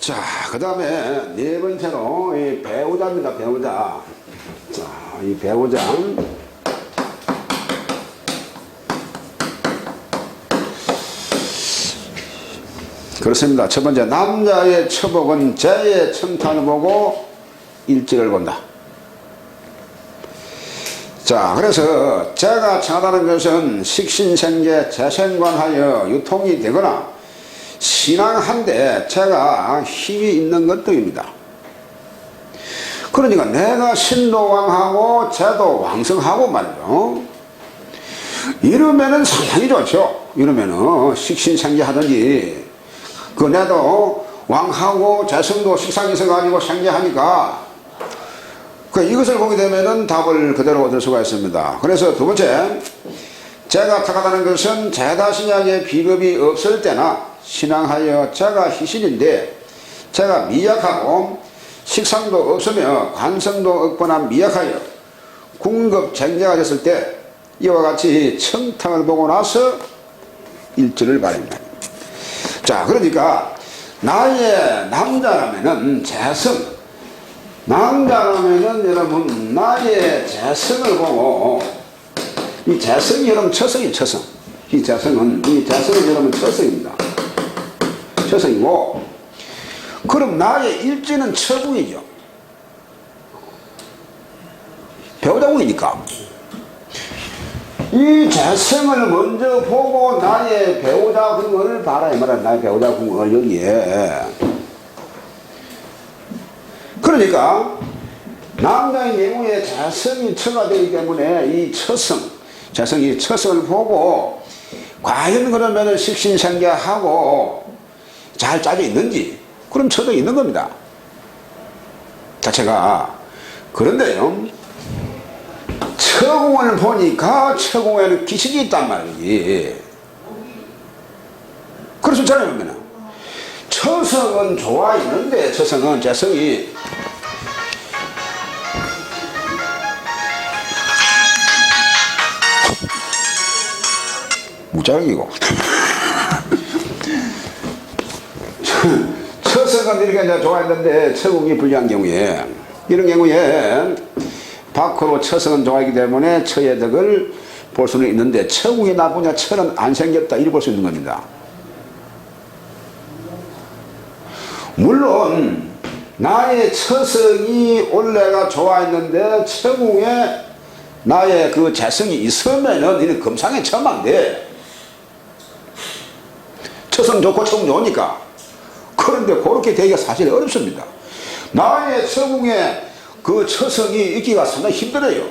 자, 그 다음에 네 번째로 이 배우자입니다. 배우자. 자, 이 배우자. 그렇습니다. 첫 번째, 남자의 처복은 재의 청탄을 보고 일지를 본다. 자, 그래서 재가 청하다는 것은 식신생계 재생관하여 유통이 되거나 신앙한데 재가 힘이 있는 것 등입니다. 그러니까 내가 신도 왕하고 재도 왕성하고 말이죠. 이러면은 상당히 좋죠. 이러면은 식신생계 하든지 그 내도 왕하고 재성도 식상이 있어가지고 생계하니까 이것을 보게 되면은 답을 그대로 얻을 수가 있습니다. 그래서 두 번째, 재가 탁하다는 것은 재다신약의 비법이 없을 때나 신앙하여 재가 희신인데 재가 미약하고 식상도 없으며 관성도 없거나 미약하여 궁급쟁제가 됐을 때 이와 같이 청탕을 보고 나서 일지를 바랍니다. 자, 그러니까 나의 남자라면은 재성, 남자라면은 여러분 나의 재성을 보고, 이 재성이 여러분 처성이 처성, 이 재성은 여러분 처성입니다. 처성이고, 그럼 나의 일지는 처궁이죠. 배우자궁이니까 이 재성을 먼저 보고 나의 배우자궁을 봐라 이 말이야. 나의 배우자궁을 여기에. 그러니까 남자의 내부에 재성이 처가 되기 때문에 이 처성, 재성이 처성을 보고 과연 그러면 식신생계하고 잘 짜져 있는지, 그럼 처도 있는 겁니다. 자체가. 그런데요, 처궁을 보니까 처궁에는 기식이 있단 말이지. 그럴 수 있잖아요. 그러면 처성은 좋아 있는데, 처성은 재성이 무작이고 처성은 이렇게 이제 좋아했는데 처궁이 불리한 경우에, 이런 경우에 밖으로 처성은 좋아하기 때문에 처의 덕을 볼 수는 있는데 처궁이 나쁘냐 처는 안 생겼다 이렇게 볼 수 있는 겁니다. 물론 나의 처성이 원래가 좋아했는데 처궁에 나의 그 재성이 있으면은 이는 금상의 천망돼. 처성 좋고 처궁 좋으니까. 그런데 그렇게 되기가 사실 어렵습니다. 나의 처궁에 그 처성이 있기가 상당히 힘들어요.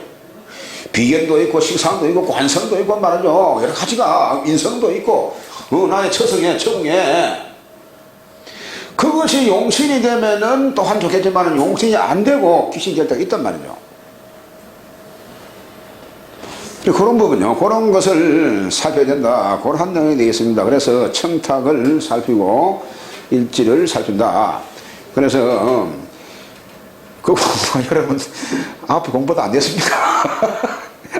비견도 있고 식상도 있고 관성도 있고 말이죠. 여러 가지가 인성도 있고 나의 처성에 처궁에 그것이 용신이 되면은 또한 좋겠지만 용신이 안 되고 귀신이 될 때가 있단 말이죠. 그런 부분요, 그런 것을 살펴야 된다. 그런 내용이 되겠습니다. 그래서 청탁을 살피고 일지를 살핀다. 그래서 그 공부가 여러분 앞에 공부도 안 됐습니까?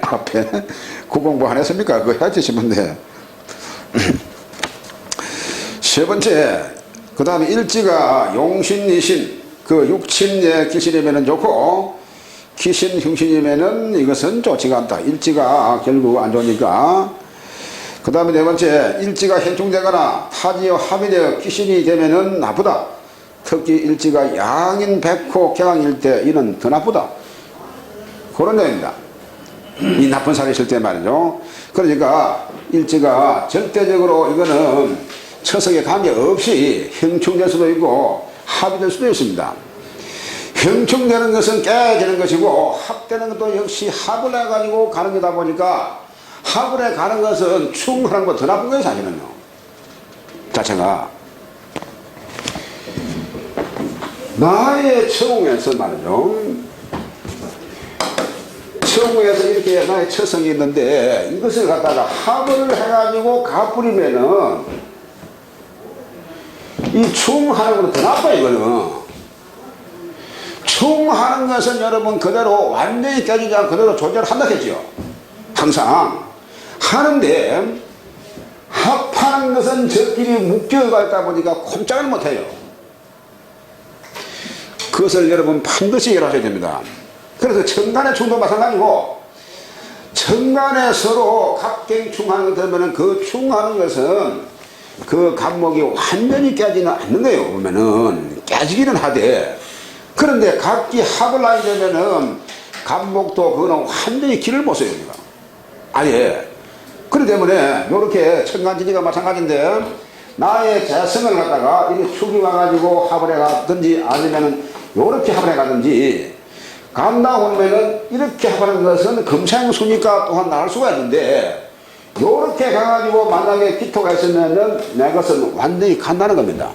앞에 그 공부 안 했습니까? 그거 해야지 싶은데. 세 번째, 그 다음에 일지가 용신이신 그 육친의 기신이면 좋고 기신 흉신이면은 이것은 좋지가 않다. 일지가 결국 안 좋으니까. 그 다음에 네 번째, 일지가 현충되거나 타지와 합의되어 기신이 되면은 나쁘다. 특히 일지가 양인 백호 경항일 때 이는 더 나쁘다. 그런 내용입니다. 이 나쁜 살이 있을 때 말이죠. 그러니까 일지가 절대적으로 이거는 처석에 관계없이 형충될 수도 있고 합의될 수도 있습니다. 형충되는 것은 깨지는 것이고 합되는 것도 역시 합을 해가지고 가는 거다 보니까 합을 해 가는 것은 충하는 것보다 더 나쁜 거예요. 사실은요. 자체가 나의 처궁에서 말이죠. 처궁에서 이렇게 나의 처성이 있는데 이것을 갖다가 합을 해가지고 가버리면은 이 충하는 것보다 더 나빠요. 이거는 충하는 것은 여러분 그대로 완전히 깨지지 않고 그대로 조절한다 했죠. 항상 하는데 합하는 것은 저끼리 묶여가 있다 보니까 꼼짝을 못해요. 그것을 여러분 반드시 이해하셔야 됩니다. 그래서 천간의 충도 마찬가지고, 천간에 서로 갑경충하는 것 되면 그 충하는 것은 그 갑목이 완전히 깨지는 않는 거예요. 보면은 깨지기는 하되, 그런데 각기 합을 하게 되면은 갑목도 그거는 완전히 길을 못 써요. 아예. 그렇기 때문에 이렇게 천간지지가 마찬가지인데, 나의 재성을 갖다가 이렇게 축이 와가지고 합을 해가든지 아니면은 이렇게 합을 해가든지 간다 보면은 이렇게 합하는 것은 금생수니까 또한 나을 수가 있는데, 이렇게 가가지고 만약에 기토가 있으면은 내 것은 완전히 간다는 겁니다.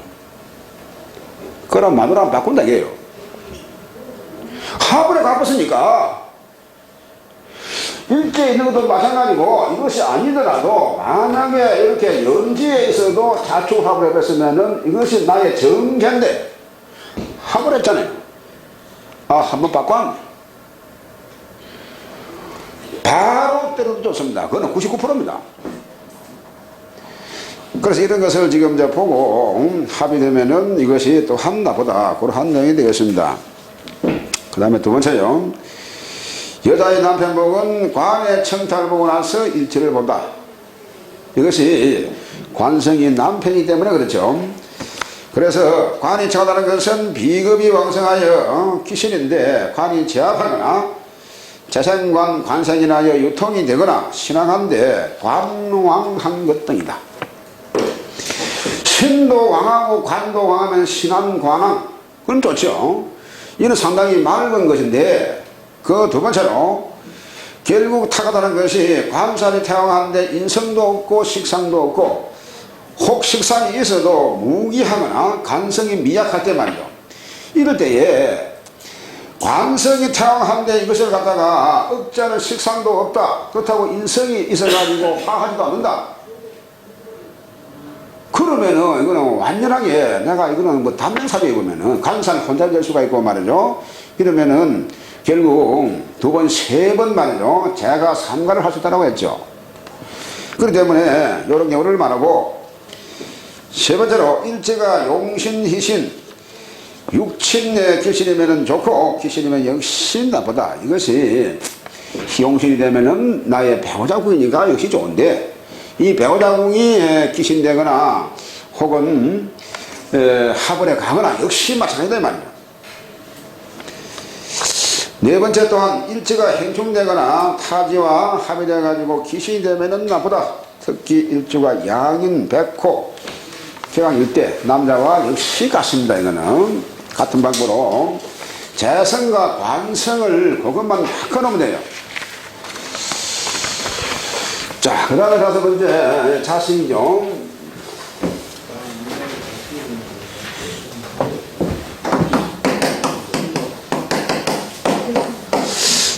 그럼 마누라 바꾼다 이게요. 합을 갚았으니까 일제에 있는 것도 마찬가지고, 이것이 아니더라도 만약에 이렇게 연지에 있어도 자축합을 해봤으면은 이것이 나의 정계인데 합을 했잖아요. 아, 한번 바꿔 바로 때려도 좋습니다. 그거는 99%입니다. 그래서 이런 것을 지금 이제 보고 합이 되면은 이것이 또 한나보다 그런 내용이 되겠습니다. 그 다음에 두 번째요. 여자의 남편 복은 관의 청탈을 보고 나서 일치를 본다. 이것이 관성이 남편이기 때문에 그렇죠. 그래서 관이 청하다는 것은 비급이 왕성하여 귀신인데, 관이 제압하거나 재생관 관생이나여 유통이 되거나 신앙한데 관왕한 것 등이다. 신도 왕하고 관도 왕하면 신한 관왕, 그건 좋죠. 이는 상당히 맑은 것인데, 그 두 번째로 결국 탁하다는 것이 관살이 태왕한데 인성도 없고 식상도 없고, 혹 식상이 있어도 무기하거나 간성이 미약할 때 말이죠. 이럴 때에 관성이 태왕한데 이것을 갖다가 억자는 식상도 없다, 그렇다고 인성이 있어가지고 화하지도 않는다, 그러면은 이거는 완전하게 내가 이거는 뭐 단면사주에 보면은 간살 혼자 될 수가 있고 말이죠. 이러면은 결국 두 번, 세 번 말이죠. 제가 삼가를 할 수 있다고 했죠. 그렇기 때문에 이런 경우를 말하고, 세 번째로 일제가 용신희신, 육친의 귀신이면 좋고 귀신이면 역시 나쁘다. 이것이 희용신이 되면은 나의 배우자궁이니까 역시 좋은데, 이 배우자궁이 귀신되거나 혹은 합을에 가거나 역시 마찬가지다 말이에요. 네 번째 또한 일지가 행충되거나 타지와 합이 되어가지고 귀신이 되면은 나쁘다. 특히 일주가 양인, 백호, 개강일대, 남자와 역시 같습니다. 이거는 같은 방법으로 재성과 관성을 그것만 바꿔놓으면 돼요. 자, 그 다음에 다섯 번째 자식이죠.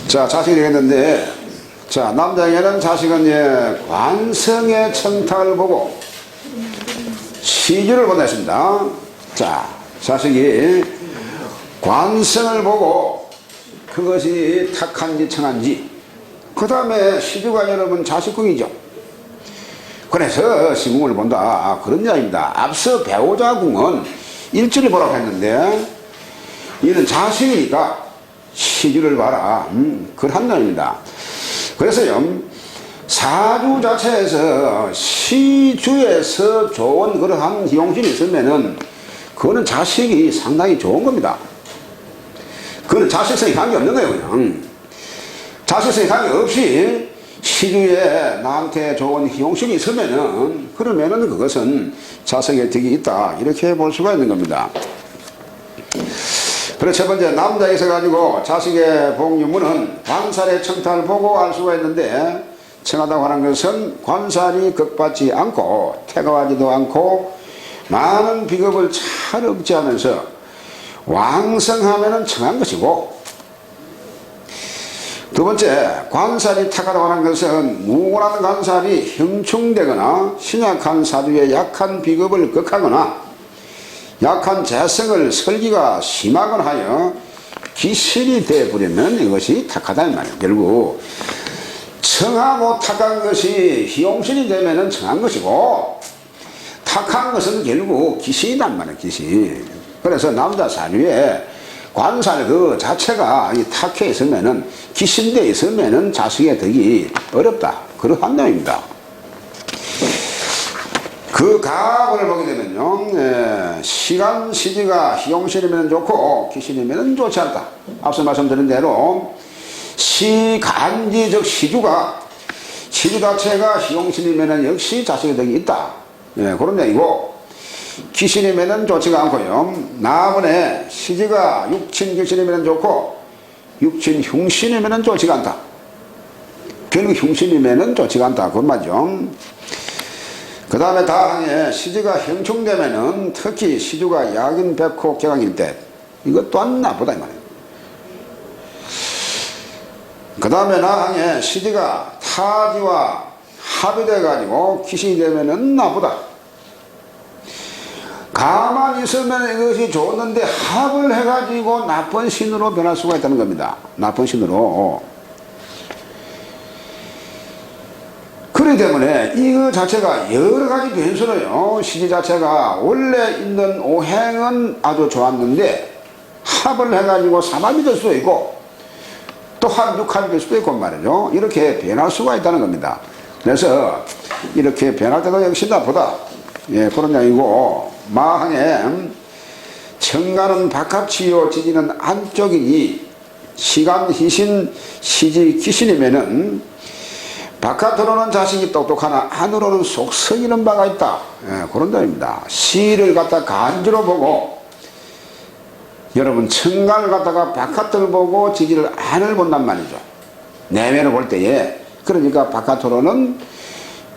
자, 자식이 되겠는데, 자, 남자에게는 자식은 관성의 청탁을 보고 시주를 보냈습니다. 자, 자식이 관성을 보고 그것이 탁한지 청한지, 그 다음에 시주가 여러분 자식궁이죠. 그래서 시궁을 본다, 그런 이야기입니다. 앞서 배우자궁은 일지를 보라고 했는데, 이는 자식이니까 시주를 봐라, 그런 이야기입니다. 그래서요, 사주 자체에서 시주에서 좋은 그러한 희용신이 있으면은 그거는 자식이 상당히 좋은 겁니다. 그거는 자식성이 관계없는 거예요. 그냥 자식성이 관계없이 시주에 나한테 좋은 희용신이 있으면은, 그러면은 그것은 자식의 덕이 있다, 이렇게 볼 수가 있는 겁니다. 그리고 첫 번째, 남자에 있어가지고 자식의 복유문은 관살의 청탈을 보고 알 수가 있는데, 청하다고 하는 것은 관살이 극받지 않고 태가하지도 않고 많은 비겁을 잘 억제하면서 왕성하면은 청한 것이고, 두 번째, 관살이 탁하다고 하는 것은 무고한 관살이 형충되거나 신약한 사주의 약한 비겁을 극하거나 약한 재성을 설기가 심하거나 하여 기신이 되어버리면 이것이 탁하다 이 말이에요. 결국 청하고 탁한 것이 희용신이 되면은 청한 것이고, 탁한 것은 결국 기신이란 말이에요. 기신. 그래서 남자 사주에 관살 그 자체가 이 탁해 있으면은, 기신되어 있으면은 자식의 덕이 어렵다. 그러한 내용입니다. 그 갑을 보게 되면요, 시간 시지가 희용신이면 좋고 기신이면 좋지 않다. 앞서 말씀드린 대로 시간지 즉 시주 자체가 희용신이면 역시 자식의 덕이 있다. 그런 얘기고, 기신이면 좋지가 않고요, 나번에 시지가 육친 기신이면 좋고 육친 흉신이면 좋지가 않다. 결국 흉신이면 좋지가 않다. 그건 맞죠. 그 다음에 다항에 시지가 형충되면은, 특히 시주가 약인 백호 격앙일 때 이것 또한 나쁘다 이 말이에요. 그 다음에 나항에 시지가 타지와 합의돼 가지고 기신이 되면은 나쁘다. 가만히 있으면 이것이 좋았는데 합을 해 가지고 나쁜 신으로 변할 수가 있다는 겁니다. 나쁜 신으로. 그렇기 때문에 이거 자체가 여러 가지 변수로요, 시지 자체가 원래 있는 오행은 아주 좋았는데 합을 해가지고 삼합이 될 수도 있고 또한 육합이 될 수도 있고 말이죠. 이렇게 변할 수가 있다는 겁니다. 그래서 이렇게 변할 때도 역시 나쁘다. 그런 얘기고, 마항에 청가는 바깥이요 지지는 안쪽이니 시간 희신 시지 기신이면은 바깥으로는 자식이 똑똑하나 안으로는 속 썩이는 바가 있다. 그런 점입니다. 시를 갖다 간주로 보고, 여러분 청간을 갖다가 바깥을 보고 지지를 안을 본단 말이죠. 내면을 볼 때에. 그러니까 바깥으로는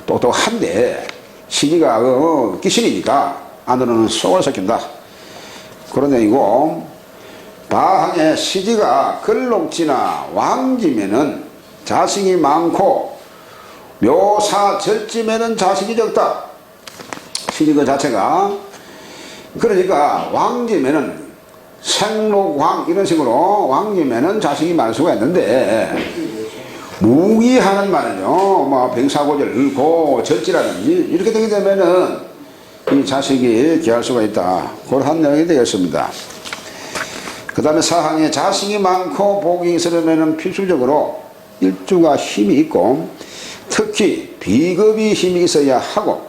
똑똑한데 시지가 기신이니까 안으로는 속을 썩힌다. 그런 얘기고, 바항에 시지가 걸록지나 왕지면은 자식이 많고 묘사 절지면은 자식이 적다. 시지 그 자체가. 그러니까 왕지면은 생록왕 이런 식으로 왕지면은 자식이 많을 수가 있는데, 무기하는 말은요, 뭐 병사고절 고 절지라든지 이렇게 되게 되면은 이 자식이 귀할 수가 있다. 그런 내용이 되겠습니다. 그 다음에 사항에 자식이 많고 복이 있으려면은 필수적으로 일주가 힘이 있고, 특히 비겁이 힘이 있어야 하고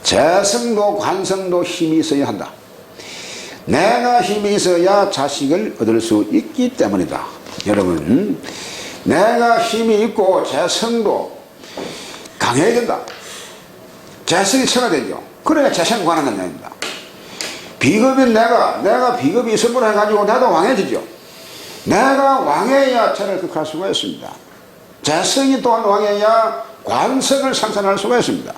재성도 관성도 힘이 있어야 한다. 내가 힘이 있어야 자식을 얻을 수 있기 때문이다. 여러분, 내가 힘이 있고 재성도 강해야 된다. 재성이 체화되죠. 그래야 재성이 관한다는 얘기입니다. 비겁인 내가 비겁이 있음으로 해가지고 나도 왕해지죠. 내가 왕해야 체를 극할 수가 있습니다. 재성이 또한 왕해야 관성을 상산할 수가 있습니다.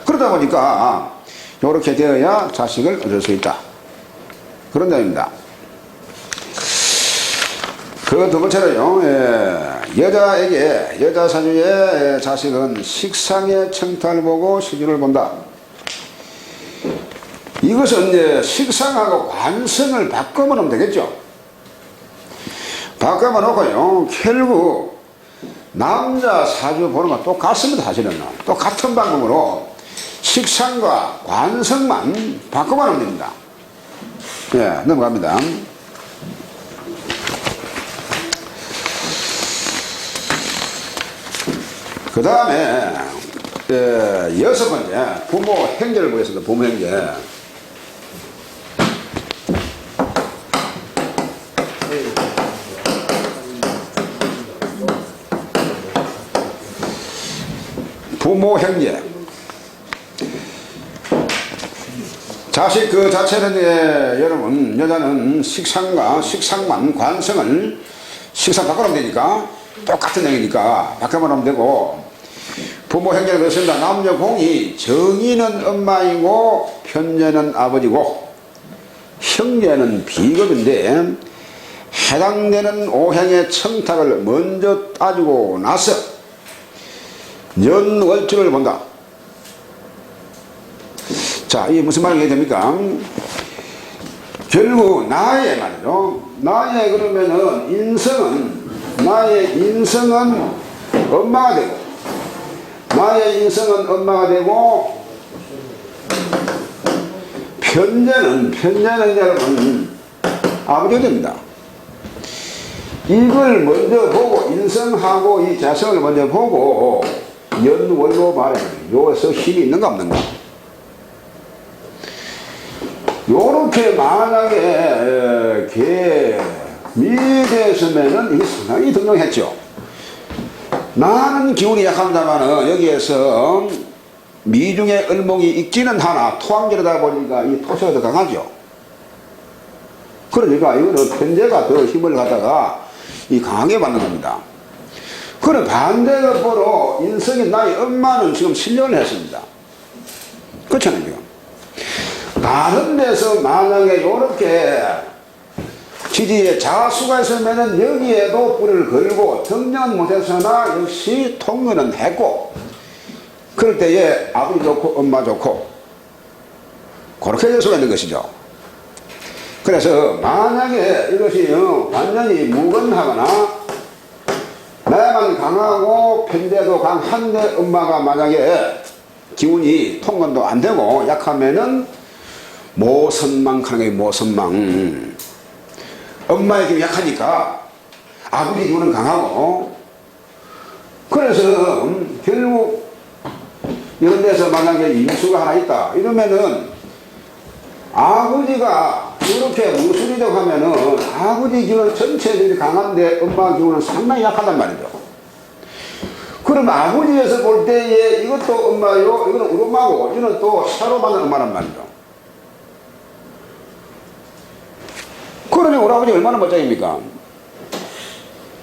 그러다 보니까 이렇게 되어야 자식을 얻을 수 있다. 그런 내용입니다. 그 두 번째로요, 여자 사주의 자식은 식상의 청탈을 보고 시주를 본다. 이것은 이제 식상하고 관성을 바꿔보면 되겠죠. 바꿔놓고요, 결국 남자 사주 보는 건 똑같습니다. 사실은 똑같은 방법으로 식상과 관성만 바꿔보면 됩니다. 넘어갑니다. 그 다음에 여섯 번째 부모 행제를 보겠습니다. 부모 행제. 부모 형제. 자식 그 자체는 여러분, 여자는 식상만 관성을 식상 바꿔놓으면 되니까 똑같은 얘기니까 바꿔놓으면 되고, 부모 형제를 그렇습니다. 남녀 공이 정의는 엄마이고 편제는 아버지고 형제는 비겁인데, 해당되는 오행의 청탁을 먼저 따지고 나서 연월주를 본다. 자, 이게 무슨 말이 됩니까? 결국 나의 말이죠. 나의 그러면은 나의 인성은 엄마가 되고, 나의 인성은 엄마가 되고, 편제는 여러분 아버지가 됩니다. 이걸 먼저 보고 인성하고 이 재성을 먼저 보고 연월로 말해요. 여기서 힘이 있는가 없는가. 요렇게 만약에 개미되었으면은 이게 상당히 등용했죠. 나는 기운이 약합니다만은 여기에서 미중의 을목이 있기는 하나 토항절이다 보니까 이 토시가 더 강하죠. 그러니까 이거는 편제가 더 힘을 갖다가 이 강하게 받는 겁니다. 그런 반대급부로 인성이 나의 엄마는 지금 실련을 했습니다. 그렇잖아요. 지금. 다른 데서 만약에 요렇게 지지에 자수가 있으면은 여기에도 뿔을 걸고 정년 못해서나 역시 통근은 했고, 그럴 때에 아버지 좋고 엄마 좋고 그렇게 될 수가 있는 것이죠. 그래서 만약에 이것이 완전히 무건하거나 나만 강하고 편대도 강한데 엄마가 만약에 기운이 통근도 안 되고 약하면은 모선망 하는 게 모선망. 엄마의 기운이 약하니까 아버지 기운은 강하고, 그래서 결국 이런 데서 만약에 인수가 하나 있다 이러면은 아버지가 이렇게 무술이라고 하면은 아버지 기운은 전체들이 강한데 엄마 기운은 상당히 약하단 말이죠. 그럼 아버지에서 볼 때에 이것도 엄마요, 이거는 우리 엄마고 이거는 또 샤로 받는 엄마란 말이죠. 그러니 우리 아버지 얼마나 멋쟁입니까?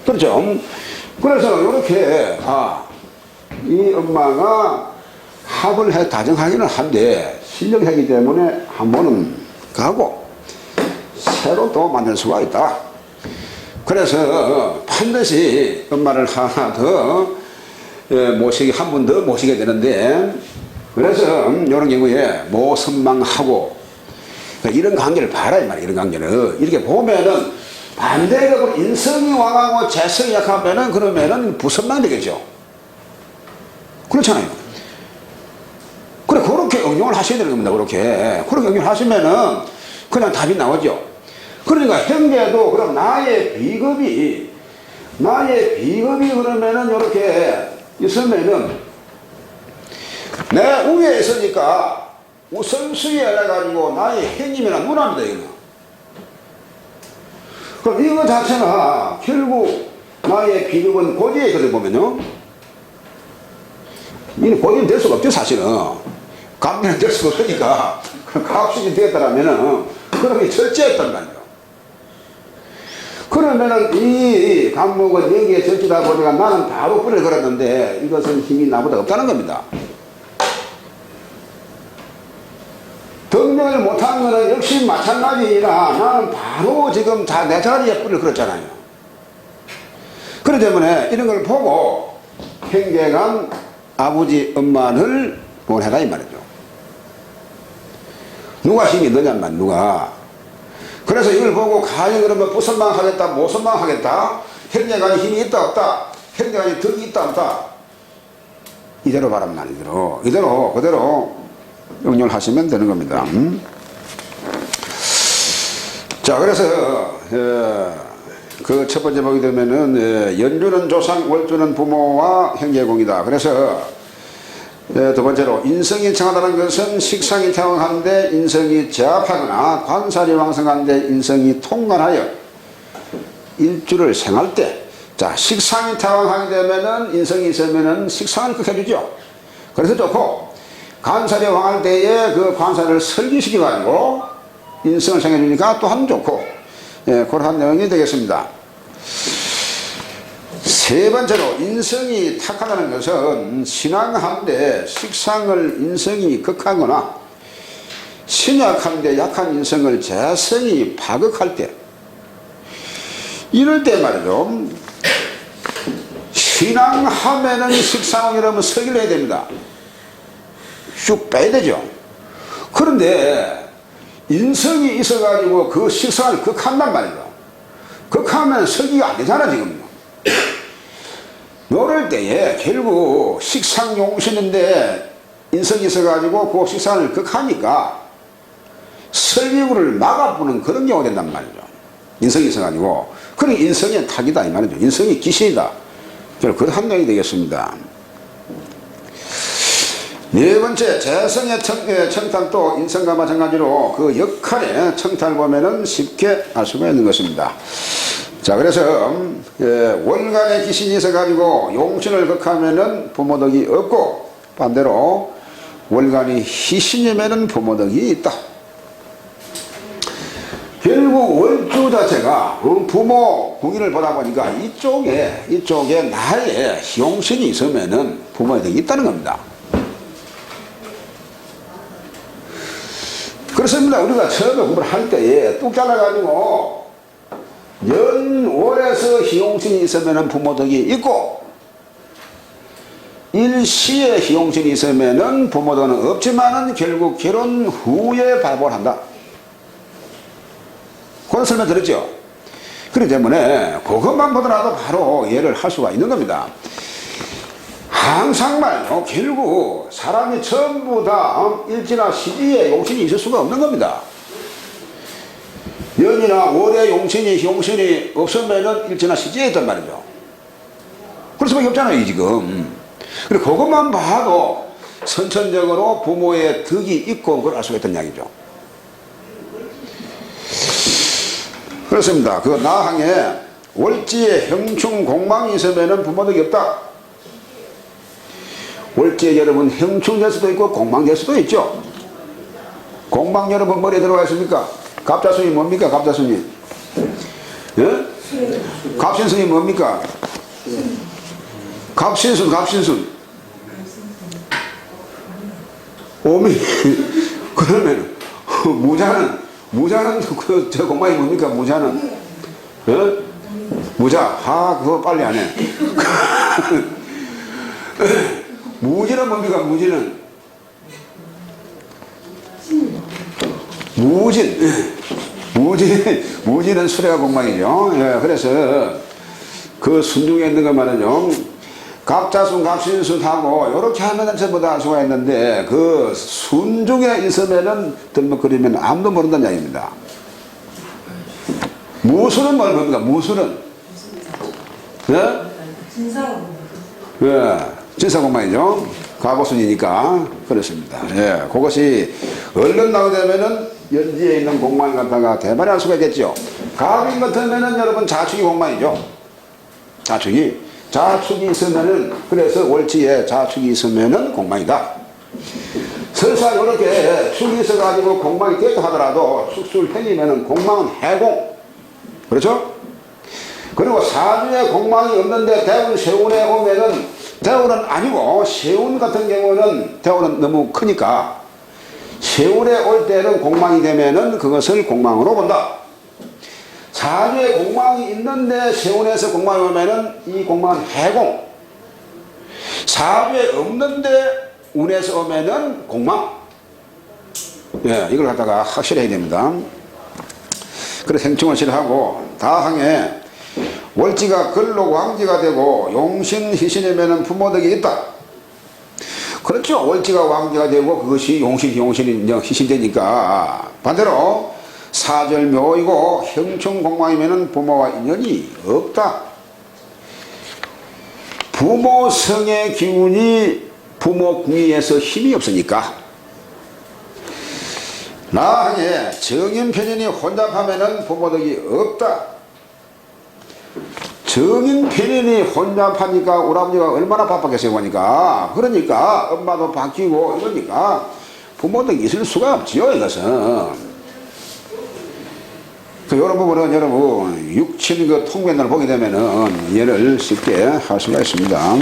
그렇죠? 그래서 이렇게 이 엄마가 합을 해 다정하기는 한데 실력이기 때문에 한 번은 가고 새로 또 만들 수가 있다. 그래서 반드시 엄마를 하나 더 모시게, 한 번 더 모시게 되는데, 그래서 이런 경우에 모선망하고 이런 관계를 봐라 이 말이야. 이런 관계를 이렇게 보면은 반대적으로 인성이 왕하고 재성이 약하면은 그러면은 부선망 되겠죠. 그렇잖아요. 그래, 그렇게 응용을 하셔야 되는 겁니다. 그렇게 응용을 하시면은 그냥 답이 나오죠. 그러니까 형제도 그럼 나의 비겁이 그러면은 이렇게 있으면은 내 위에 있으니까 우선수에 해가지고 나의 형님이나 누나입니다. 이거는. 그럼 이거 자체가 결국 나의 비겁은 고지에 있거든 보면요. 이는 고지는 될 수가 없죠 사실은. 감리는 될 수가 없으니까 가업수이 되었다라면은 그런 게 절제했단 말이에요. 그러면은 이 감목은 여기에 절제다 보니까 나는 바로 뿔을 걸었는데 이것은 힘이 나보다 없다는 겁니다. 등력을 못한 거는 역시 마찬가지라 나는 바로 지금 다 내 자리에 뿔을 걸었잖아요. 그렇기 때문에 이런 걸 보고 형제간 아버지 엄마를 원해라 이 말이죠. 누가 힘이 있느냐만 누가. 그래서 이걸 보고 과연 그러면 부선망 하겠다 모선망 하겠다, 형제간이 힘이 있다 없다, 형제간이 덕이 있다 없다, 이대로 바란 말이죠. 이대로 그대로 응용을 하시면 되는 겁니다. 자, 그래서 그 첫 번째 보게 되면은 연주는 조상, 월주는 부모와 형제공이다. 그래서 두 번째로 인성이 청하다는 것은 식상이 태왕한데 인성이 제압하거나 관살이 왕성한데 인성이 통관하여 일주를 생할 때, 자, 식상이 태왕하게 되면은 인성이 있으면은 식상을 극해주죠. 그래서 좋고, 관살이 왕할 때에 그 관살을 설기시켜가지고 인성을 생겨주니까 또한 좋고, 그러한 내용이 되겠습니다. 세 번째로 인성이 탁하다는 것은 신앙한데 식상을 인성이 극하거나 신약한데 약한 인성을 재성이 파극할 때, 이럴 때 말이죠. 신앙하면은 식상이라면 서기를 해야 됩니다. 쭉 빼야 되죠. 그런데 인성이 있어가지고 그 식상을 극한단 말이죠. 극하면 서기가 안 되잖아 지금. 요럴 때에 결국 식상용신인데 인성이 있어가지고 그 식상을 극하니까 설기구를 막아보는 그런 경우가 된단 말이죠. 인성이 있어가지고. 그러니 인성의 탁이다 이 말이죠. 인성이 귀신이다. 그런 함량이 되겠습니다. 네 번째, 재성의 청탈도 인성과 마찬가지로 그 역할의 청탈 보면은 쉽게 알 수가 있는 것입니다. 자, 그래서 월간에 귀신이 있어가지고 용신을 극하면은 부모덕이 없고, 반대로 월간이 희신이면은 부모덕이 있다. 결국 월주 자체가 부모 궁인을 보다 보니까 이쪽에 나의 용신이 있으면은 부모의 덕이 있다는 겁니다. 그렇습니다. 우리가 처음에 공부를 할 때에 뚝 잘라가지고 연월에서 희용신이 있으면 부모덕이 있고 일시에 희용신이 있으면 부모덕은 없지만은 결국 결혼 후에 발복을 한다. 그런 설명 들었죠? 그렇기 때문에 그것만 보더라도 바로 이해를 할 수가 있는 겁니다. 항상 말요, 결국 사람이 전부 다 일지나 시지에 용신이 있을 수가 없는 겁니다. 연이나 월에 용신이 없으면은 일지나 시지에 있단 말이죠. 그럴 수밖에 없잖아요, 지금. 그리고 그것만 봐도 선천적으로 부모의 덕이 있고 그걸 알 수가 있다는 이야기죠. 그렇습니다. 그 나항에 월지에 형충 공망이 있으면은 부모덕이 없다. 월지에 여러분 형충 될 수도 있고 공망 될 수도 있죠. 공망 여러분 머리에 들어가 있습니까? 갑자순이 뭡니까? 갑자순이. 예? 갑신순이 뭡니까? 갑신순. 오미. 그러면 무자는 저 공망이 뭡니까? 무자는. 예? 무자. 그거 빨리 안 해. 무지는 뭡니까? 무지는 수레가 공망이죠. 예, 그래서 그 순중에 있는 것 말은요, 갑자순, 갑신순하고 이렇게 하면 전부 다 알 수가 있는데 그 순중에 있으면은 들먹거리면 아무도 모른다는 이야기입니다. 무술은 뭡니까? 무술은 예? 진사공망이죠. 과거순이니까 그렇습니다. 예, 그것이 얼른 나오게 되면은 연지에 있는 공망을 갖다가 대발이 할 수가 있겠죠. 갑인 같으면은 여러분 자축이 공망이죠. 자축이 있으면은, 그래서 월지에 자축이 있으면은 공망이다. 설사 이렇게 축이 있어가지고 공망이 됐다 하더라도 축술행이면은 공망은 해공. 그렇죠? 그리고 사주에 공망이 없는데 대운 세운에 오면은, 대운은 아니고 세운 같은 경우는 대운은 너무 크니까 세운에 올 때는 공망이 되면은 그것을 공망으로 본다. 사주에 공망이 있는데 세운에서 공망이 오면은 이 공망은 해공. 사주에 없는데 운에서 오면은 공망. 예, 이걸 갖다가 확실해야 됩니다. 그래서 행충을 싫어하고 다항에 월지가 근록 왕지가 되고 용신 희신이면은 부모덕이 있다. 그렇죠. 월지가 왕지가 되고 그것이 용신이 희신되니까. 반대로 사절묘이고 형충 공망이면은 부모와 인연이 없다. 부모성의 기운이 부모 궁위에서 힘이 없으니까. 나항에 정인편인이 혼잡하면은 부모덕이 없다. 정인편인이 혼잡하니까 우리 아버지가 얼마나 바빴겠어요 보니까. 그러니까 엄마도 바뀌고 이러니까 부모덕이 있을 수가 없지요, 이것은. 이런 부분은 여러분 육친 그 통변을 보게 되면은 이해를 쉽게 할 수가 있습니다.